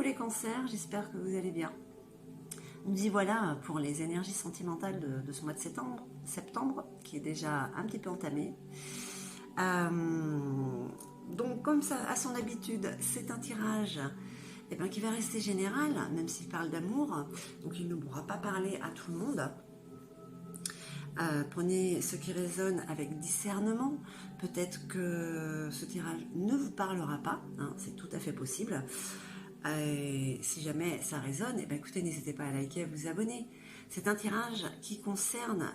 les cancers, j'espère que vous allez bien. On me dit voilà pour les énergies sentimentales de ce mois de septembre, qui est déjà un petit peu entamé. Donc comme ça, à son habitude, c'est un tirage qui va rester général, même s'il parle d'amour, donc il ne pourra pas parler à tout le monde. Prenez ce qui résonne avec discernement. Peut-être que ce tirage ne vous parlera pas, hein, c'est tout à fait possible. Si jamais ça résonne, écoutez, n'hésitez pas à liker, à vous abonner. C'est un tirage qui concerne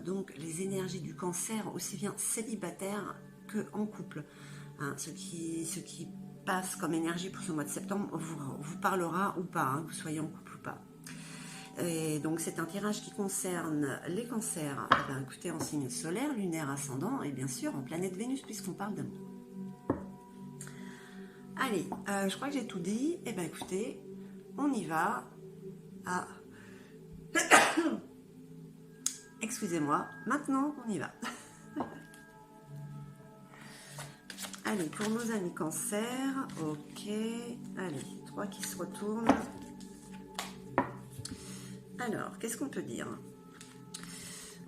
donc les énergies du cancer, aussi bien célibataire que en couple. Hein, ce qui passe comme énergie pour ce mois de septembre vous parlera ou pas, hein, que vous soyez en couple ou pas. Et donc c'est un tirage qui concerne les cancers, écoutez, en signe solaire, lunaire, ascendant et bien sûr en planète Vénus puisqu'on parle d'amour. Allez, je crois que j'ai tout dit. Écoutez, on y va. Ah. Excusez-moi, maintenant on y va. Allez, pour nos amis cancer, ok. Allez, 3 qui se retournent. Alors, qu'est-ce qu'on peut dire?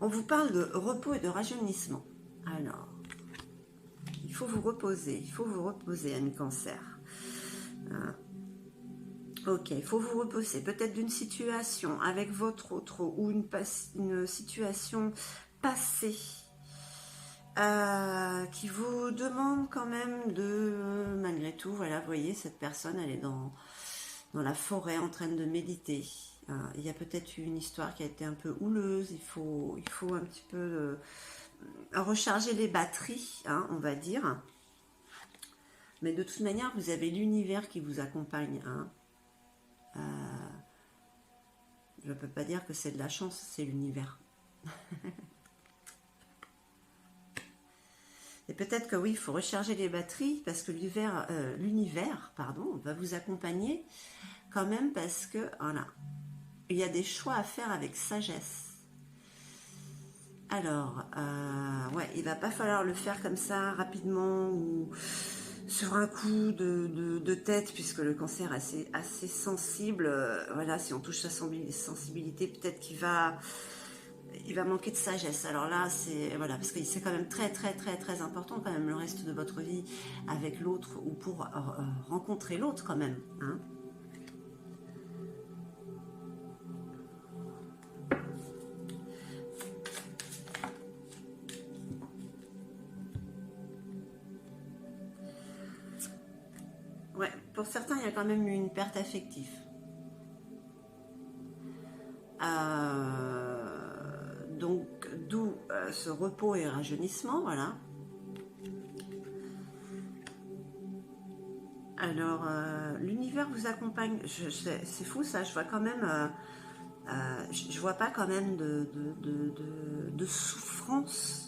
On vous parle de repos et de rajeunissement. Alors, il faut vous reposer, amis cancer. Ok, il faut vous reposer, peut-être d'une situation avec votre autre ou une situation passée qui vous demande quand même de, malgré tout, voilà, vous voyez, cette personne, elle est dans la forêt en train de méditer. Il y a peut-être une histoire qui a été un peu houleuse, il faut un petit peu recharger les batteries, hein, on va dire. Mais de toute manière, vous avez l'univers qui vous accompagne. Hein. Je ne peux pas dire que c'est de la chance, c'est l'univers. Et peut-être que oui, il faut recharger les batteries parce que l'univers va vous accompagner quand même parce que, voilà, il y a des choix à faire avec sagesse. Alors, ouais, il va pas falloir le faire comme ça rapidement ou sur un coup de tête puisque le cancer est assez sensible. Voilà, si on touche sa sensibilité, peut-être qu'il va manquer de sagesse. Alors là, c'est voilà, parce que c'est quand même très très très très important quand même le reste de votre vie avec l'autre ou pour rencontrer l'autre quand même. Hein. Ouais, pour certains, il y a quand même une perte affective. Donc, d'où ce repos et rajeunissement, voilà. Alors, l'univers vous accompagne. C'est fou ça, je vois quand même... je vois pas quand même de souffrance.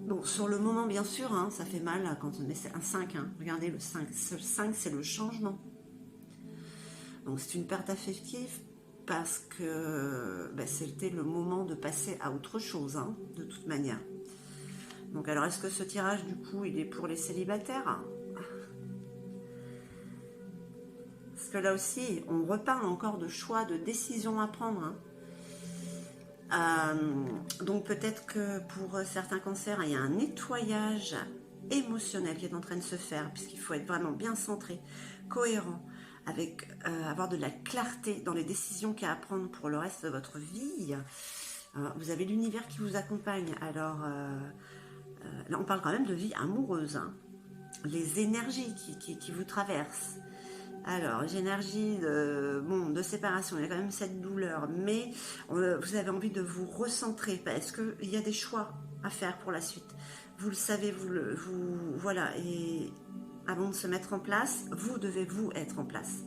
Bon, sur le moment, bien sûr, hein, ça fait mal quand on met un 5. Hein. Regardez, le 5, c'est le changement. Donc, c'est une perte affective parce que c'était le moment de passer à autre chose, hein, de toute manière. Donc, alors, est-ce que ce tirage, du coup, il est pour les célibataires? Parce que là aussi, on reparle encore de choix, de décisions à prendre, hein. Donc peut-être que pour certains cancers, il y a un nettoyage émotionnel qui est en train de se faire, puisqu'il faut être vraiment bien centré, cohérent, avec avoir de la clarté dans les décisions qu'il y a à prendre pour le reste de votre vie. Vous avez l'univers qui vous accompagne. Alors là, on parle quand même de vie amoureuse, hein. Les énergies qui vous traversent. Alors, l'énergie de séparation, il y a quand même cette douleur, mais vous avez envie de vous recentrer parce qu'il y a des choix à faire pour la suite. Vous le savez, voilà, et avant de se mettre en place, vous devez vous être en place.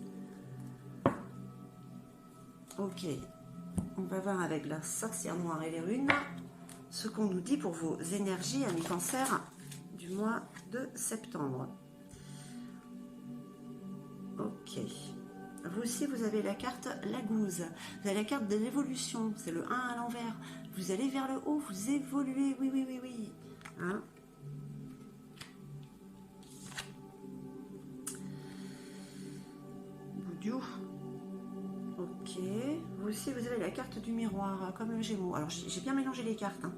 Ok, on va voir avec la sorcière noire et les runes ce qu'on nous dit pour vos énergies, amis cancer, du mois de septembre. Ok. Vous aussi, vous avez la carte la gouze. Vous avez la carte de l'évolution. C'est le 1 à l'envers. Vous allez vers le haut, vous évoluez. Oui. Hein? You. Ok. Vous aussi, vous avez la carte du miroir, comme le Gémeaux. Alors, j'ai bien mélangé les cartes. Hein.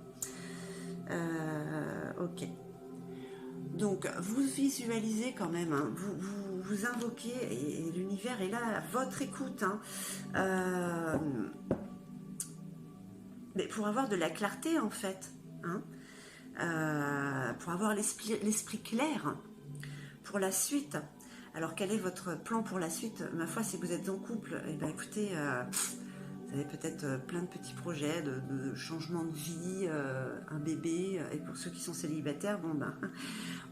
Ok. Donc, vous visualisez quand même, hein, vous invoquez, et l'univers est là à votre écoute. Hein, mais pour avoir de la clarté, en fait. Hein, pour avoir l'esprit clair pour la suite. Alors, quel est votre plan pour la suite? Ma foi, si vous êtes en couple, eh ben, écoutez, vous avez peut-être plein de petits projets de changement de vie, un bébé. Et pour ceux qui sont célibataires, bon ben,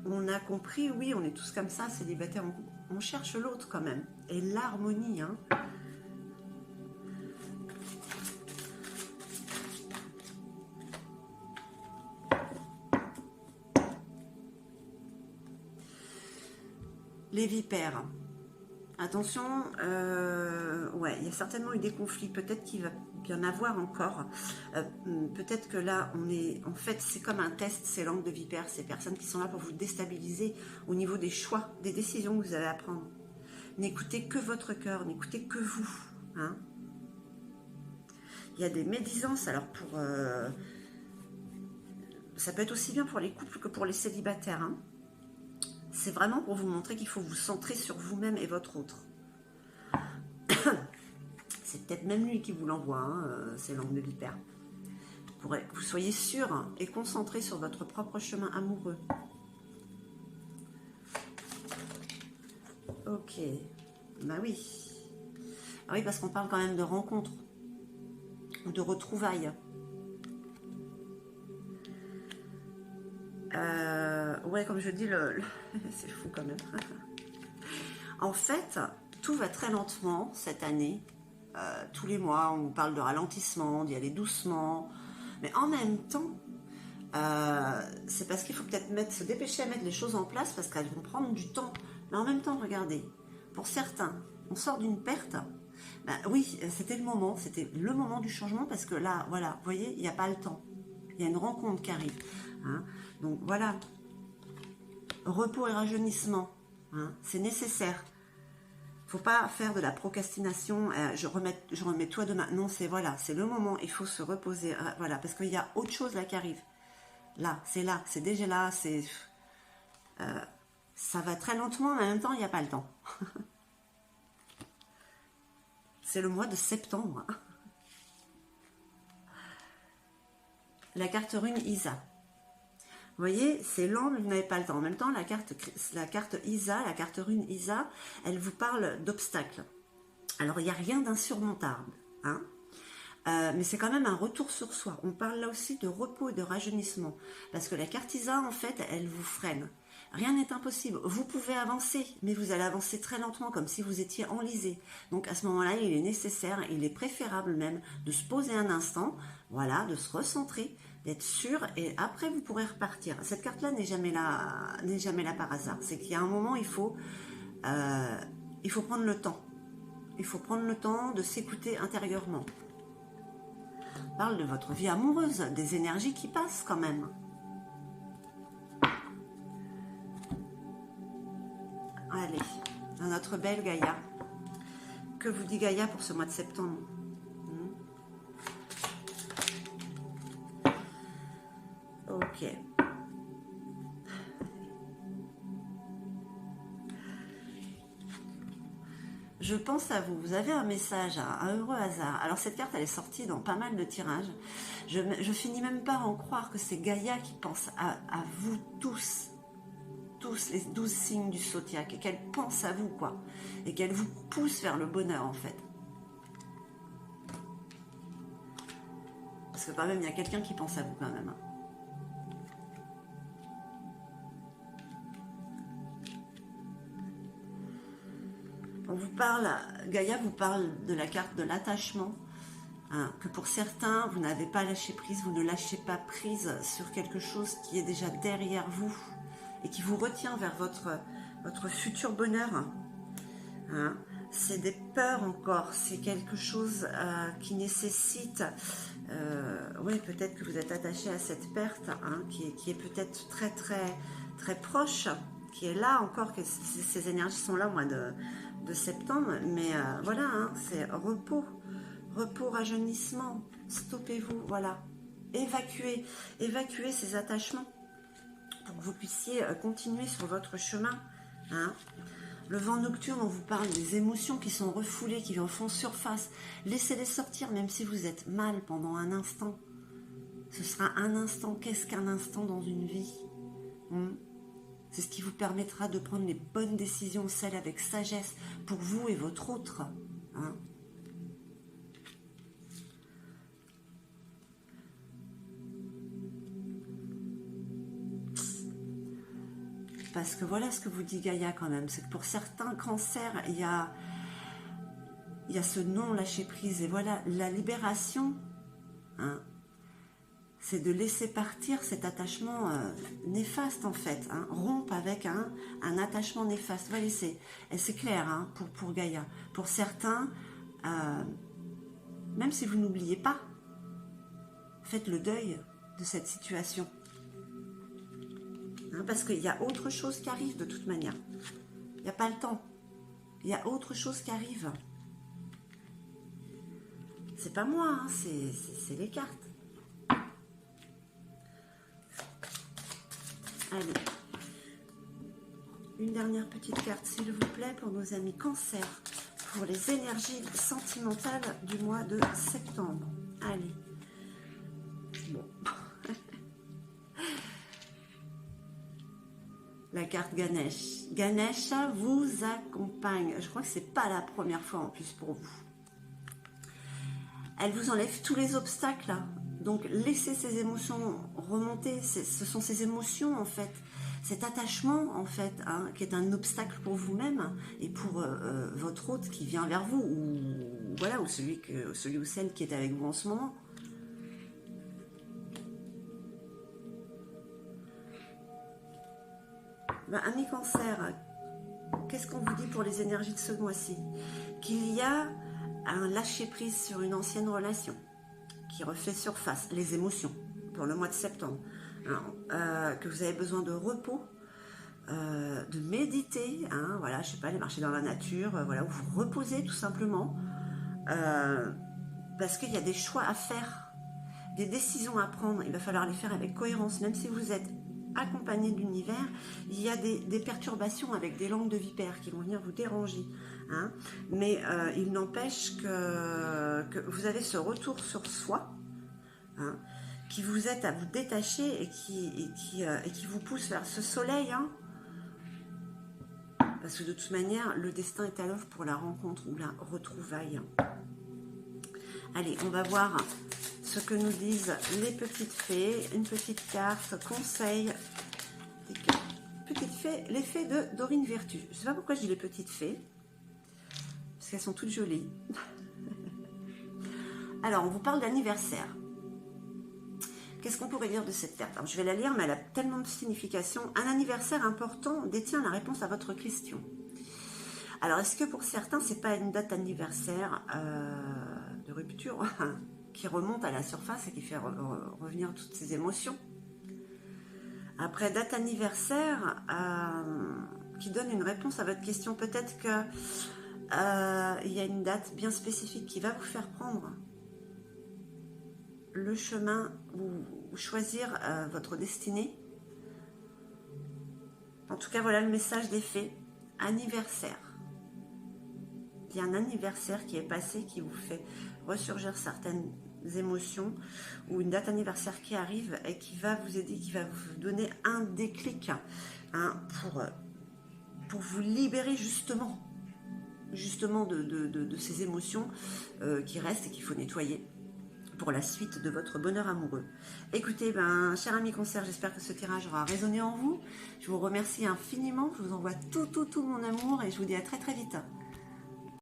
on a compris, oui, on est tous comme ça, célibataires, on cherche l'autre quand même. Et l'harmonie, hein. Les vipères. Attention, ouais, il y a certainement eu des conflits, peut-être qu'il va y en avoir encore. Peut-être que là, on est, en fait, c'est comme un test, ces langues de vipères, ces personnes qui sont là pour vous déstabiliser au niveau des choix, des décisions que vous avez à prendre. N'écoutez que votre cœur, n'écoutez que vous. Hein. Il y a des médisances, alors pour... ça peut être aussi bien pour les couples que pour les célibataires, hein. C'est vraiment pour vous montrer qu'il faut vous centrer sur vous-même et votre autre. C'est peut-être même lui qui vous l'envoie, hein, ces langues de vipère. Pour que vous soyez sûr et concentré sur votre propre chemin amoureux. Ok. Bah oui. Ah oui, parce qu'on parle quand même de rencontres. Ou de retrouvailles. Ouais, comme je dis, c'est fou quand même. En fait, tout va très lentement cette année. Tous les mois, on parle de ralentissement, d'y aller doucement. Mais en même temps, c'est parce qu'il faut peut-être se dépêcher à mettre les choses en place parce qu'elles vont prendre du temps. Mais en même temps, regardez, pour certains, on sort d'une perte. Ben, oui, c'était le moment du changement parce que là, voilà, vous voyez, il n'y a pas le temps. Il y a une rencontre qui arrive. Hein. Donc voilà, repos et rajeunissement, hein, c'est nécessaire. Faut pas faire de la procrastination, je remets toi demain. Non, c'est voilà, c'est le moment, il faut se reposer, voilà, parce qu'il y a autre chose là qui arrive. Là, c'est déjà là, ça va très lentement, mais en même temps, il n'y a pas le temps. C'est le mois de septembre. La carte rune Isa. Vous voyez, c'est lent, mais vous n'avez pas le temps. En même temps, la carte Isa, la carte rune Isa, elle vous parle d'obstacles. Alors, il n'y a rien d'insurmontable, hein, mais c'est quand même un retour sur soi. On parle là aussi de repos et de rajeunissement. Parce que la carte Isa, en fait, elle vous freine. Rien n'est impossible. Vous pouvez avancer, mais vous allez avancer très lentement, comme si vous étiez enlisé. Donc, à ce moment-là, il est nécessaire, il est préférable même, de se poser un instant, voilà, de se recentrer, d'être sûr, et après, vous pourrez repartir. Cette carte-là n'est jamais là par hasard. C'est qu'il y a un moment, il faut prendre le temps. Il faut prendre le temps de s'écouter intérieurement. On parle de votre vie amoureuse, des énergies qui passent quand même. Allez, dans notre belle Gaïa. Que vous dit Gaïa pour ce mois de septembre? Ok. Je pense à vous. Vous avez un message, un heureux hasard. Alors cette carte, elle est sortie dans pas mal de tirages. Je finis même pas à en croire que c'est Gaïa qui pense à vous tous les 12 signes du zodiaque, et qu'elle pense à vous, quoi. Et qu'elle vous pousse vers le bonheur, en fait. Parce que quand même, il y a quelqu'un qui pense à vous, quand même. On vous parle, Gaïa vous parle de la carte de l'attachement, hein, que pour certains, vous n'avez pas lâché prise, vous ne lâchez pas prise sur quelque chose qui est déjà derrière vous et qui vous retient vers votre futur bonheur. Hein. C'est des peurs encore, c'est quelque chose qui nécessite, oui, peut-être que vous êtes attaché à cette perte, hein, qui est peut-être très très très proche, qui est là encore, que ces énergies sont là au mois de septembre, mais voilà, hein, c'est repos, rajeunissement, stoppez-vous, voilà, évacuez ces attachements pour que vous puissiez continuer sur votre chemin, hein. Le vent nocturne, on vous parle des émotions qui sont refoulées, qui refont surface. Laissez-les sortir, même si vous êtes mal pendant un instant. Ce sera un instant. Qu'est-ce qu'un instant dans une vie? C'est ce qui vous permettra de prendre les bonnes décisions, celles avec sagesse, pour vous et votre autre. Hein. Parce que voilà ce que vous dit Gaïa quand même, c'est que pour certains cancers, il y a ce non-lâcher-prise. Et voilà, la libération, hein, c'est de laisser partir cet attachement néfaste en fait, hein, rompre avec un attachement néfaste. Voilà, c'est clair hein, pour Gaïa. Pour certains, même si vous n'oubliez pas, faites le deuil de cette situation. Parce qu'il y a autre chose qui arrive de toute manière. Il n'y a pas le temps. Il y a autre chose qui arrive. C'est pas moi, hein, c'est les cartes. Allez. Une dernière petite carte, s'il vous plaît, pour nos amis Cancer. Pour les énergies sentimentales du mois de septembre. Allez. Bon. La carte Ganesh. Ganesh vous accompagne. Je crois que c'est pas la première fois en plus pour vous. Elle vous enlève tous les obstacles. Donc laissez ces émotions remonter. Ce sont ces émotions en fait. Cet attachement en fait, hein, qui est un obstacle pour vous-même et pour votre hôte qui vient vers vous. Ou voilà, ou celui ou celle qui est avec vous en ce moment. Ben, amis Cancer, qu'est-ce qu'on vous dit pour les énergies de ce mois-ci? Qu'il y a un lâcher-prise sur une ancienne relation qui refait surface, les émotions, pour le mois de septembre. Alors, que vous avez besoin de repos, de méditer, hein, voilà, je sais pas, aller marcher dans la nature, voilà, où vous reposez tout simplement, parce qu'il y a des choix à faire, des décisions à prendre, il va falloir les faire avec cohérence, même si vous êtes accompagné de l'univers, il y a des perturbations avec des langues de vipères qui vont venir vous déranger, hein, mais il n'empêche que vous avez ce retour sur soi, hein, qui vous aide à vous détacher et qui vous pousse vers ce soleil, hein, parce que de toute manière le destin est à l'œuvre pour la rencontre ou la retrouvaille. Allez, on va voir ce que nous disent les petites fées. Une petite carte, conseil. Petites fées, les fées de Dorine Virtue. Je ne sais pas pourquoi je dis les petites fées, parce qu'elles sont toutes jolies. Alors, on vous parle d'anniversaire. Qu'est-ce qu'on pourrait dire de cette carte? Alors, je vais la lire, mais elle a tellement de signification. Un anniversaire important détient la réponse à votre question. Alors, est-ce que pour certains, c'est pas une date anniversaire de rupture qui remonte à la surface et qui fait revenir toutes ces émotions? Après, date anniversaire qui donne une réponse à votre question. Peut-être que il y a une date bien spécifique qui va vous faire prendre le chemin ou choisir votre destinée. En tout cas, voilà le message des fées. Anniversaire. Il y a un anniversaire qui est passé qui vous fait ressurgir certaines émotions, ou une date anniversaire qui arrive et qui va vous aider, qui va vous donner un déclic, hein, pour vous libérer justement de ces émotions qui restent et qu'il faut nettoyer pour la suite de votre bonheur amoureux. Écoutez, cher ami Cancer, j'espère que ce tirage aura résonné en vous. Je vous remercie infiniment, je vous envoie tout mon amour et je vous dis à très très vite.